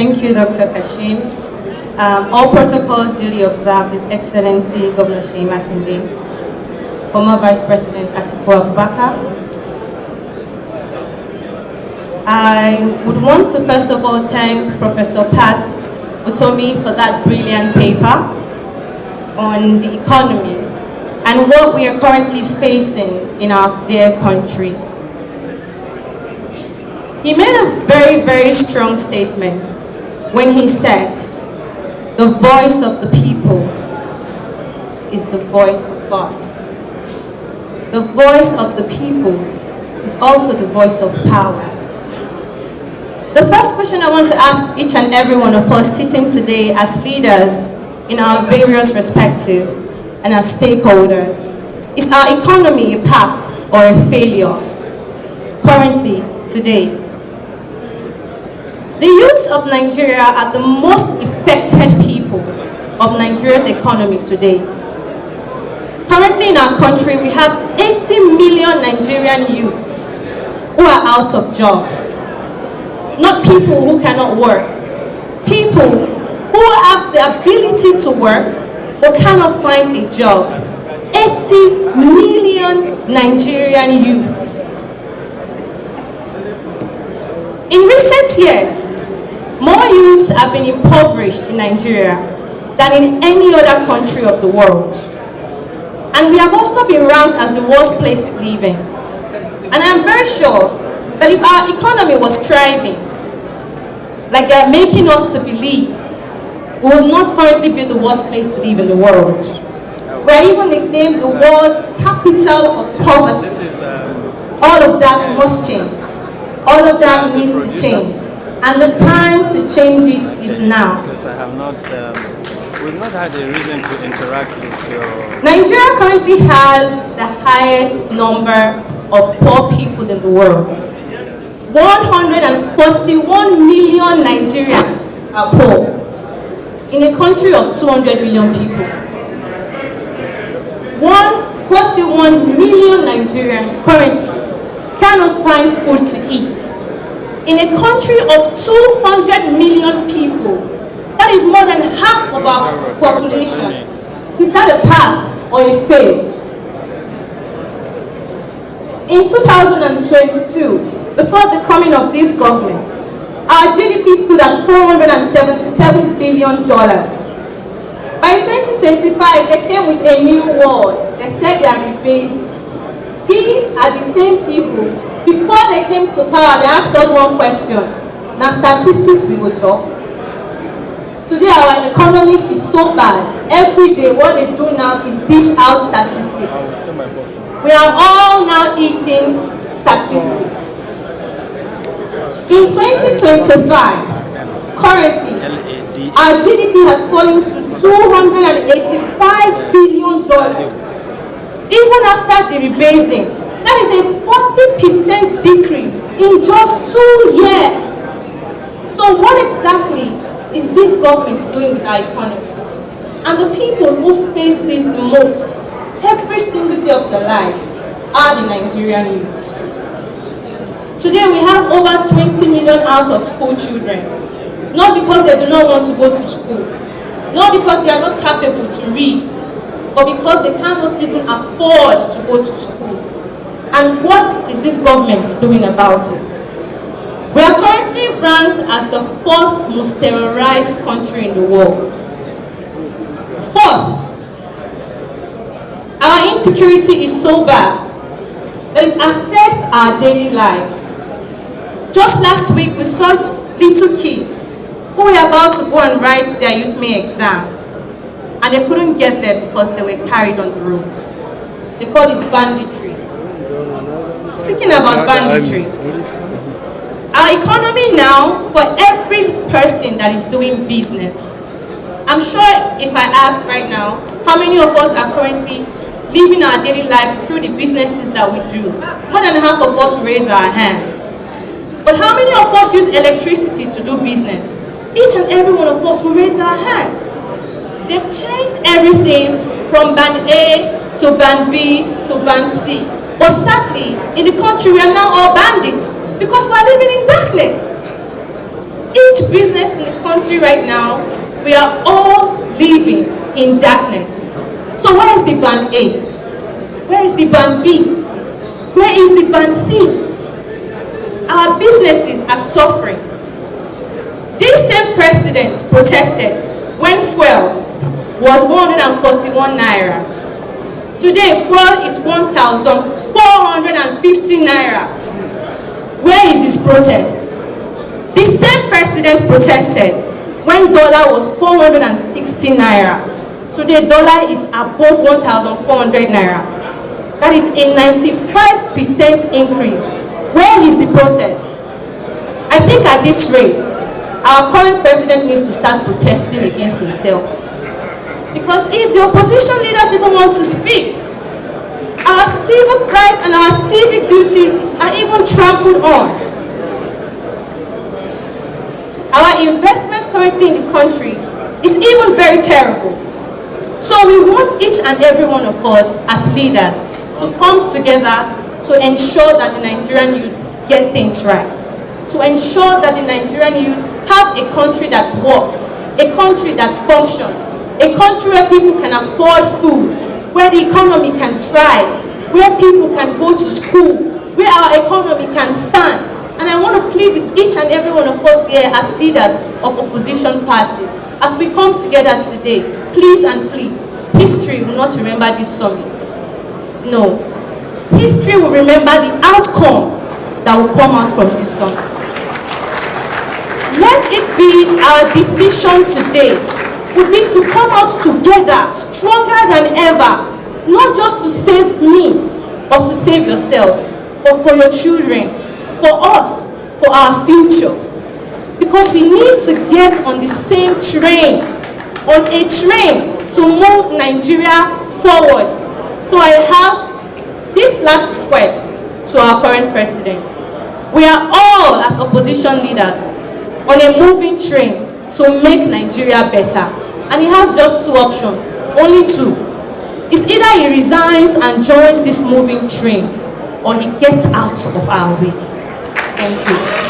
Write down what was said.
Thank you, Dr. Kashim. All protocols duly observed, His Excellency Governor Sheyi Makinde, former Vice President Atiku Abubakar. I would want to first of all thank Professor Pr0test for that brilliant paper on the economy and what we are currently facing in our dear country. He made a very, very strong statement when he said, the voice of the people is the voice of God. The voice of the people is also the voice of power. The first question I want to ask each and every one of us sitting today as leaders in our various perspectives and as stakeholders, is our economy a pass or a failure currently, today? The youths of Nigeria are the most affected people of Nigeria's economy today. Currently in our country, we have 80 million Nigerian youths who are out of jobs. Not people who cannot work. People who have the ability to work but cannot find a job. 80 million Nigerian youths. In recent years, more youths have been impoverished in Nigeria than in any other country of the world. And we have also been ranked as the worst place to live in. And I'm very sure that if our economy was thriving, like they are making us to believe, we would not currently be the worst place to live in the world. We are even nicknamed the world's capital of poverty. All of that must change. All of that needs to change. And the time to change it is now. Because I have not, we've not had a reason to interact with your... Nigeria currently has the highest number of poor people in the world. 141 million Nigerians are poor in a country of 200 million people. 141 million Nigerians currently cannot find food to eat. In a country of 200 million people, that is more than half of our population. Is that a pass or a fail? In 2022, before the coming of this government, our GDP stood at $477 billion. By 2025, they came with a new word. They said they are rebasing. These are the same people. Before they came to power, they asked us one question. Now statistics we will talk. Today our economy is so bad. Every day what they do now is dish out statistics. We are all now eating statistics. In 2025, currently, our GDP has fallen to $285 billion. Even after the rebasing, that is a 40% decrease in just 2 years. So what exactly is this government doing with our economy? And the people who face this the most every single day of their lives are the Nigerian youths. Today we have over 20 million out of school children. Not because they do not want to go to school, not because they are not capable to read, but because they cannot even afford to go to school. And what is this government doing about it? We are currently ranked as the 4th most terrorized country in the world. 4th. Our insecurity is so bad that it affects our daily lives. Just last week, we saw little kids who were about to go and write their youth May exams, and they couldn't get there because they were carried on the road. They call it banditry. Speaking about banditry, our economy now, for every person that is doing business, I'm sure if I ask right now, how many of us are currently living our daily lives through the businesses that we do? More than half of us raise our hands. But how many of us use electricity to do business? Each and every one of us will raise our hand. They've changed everything from band A to band B to band C. But sadly, in the country, we are now all bandits because we are living in darkness. Each business in the country right now, we are all living in darkness. So where is the band A? Where is the band B? Where is the band C? Our businesses are suffering. This same president protested when fuel was 141 naira. Today, fuel is 1,450 naira. Where is his protest? The same president protested when dollar was 460 naira. Today, dollar is above 1,400 naira. That is a 95% increase. Where is the protest? I think at this rate, our current president needs to start protesting against himself. Because if the opposition leaders even want to speak, our civic rights and our civic duties are even trampled on. Our investment currently in the country is even very terrible. So we want each and every one of us as leaders to come together to ensure that the Nigerian youth get things right. To ensure that the Nigerian youth have a country that works, a country that functions, a country where people can afford food, where the economy can thrive, where people can go to school, where our economy can stand. And I want to plead with each and every one of us here as leaders of opposition parties, as we come together today, please and please, history will not remember this summit. No. History will remember the outcomes that will come out from this summit. Let it be our decision today would be to come out together, stronger than ever, not just to save me or to save yourself, but for your children, for us, for our future. Because we need to get on the same train, on a train to move Nigeria forward. So I have this last request to our current president. We are all, as opposition leaders, on a moving train to make Nigeria better. And he has just two options, only two. It's either he resigns and joins this moving train, or he gets out of our way. Thank you.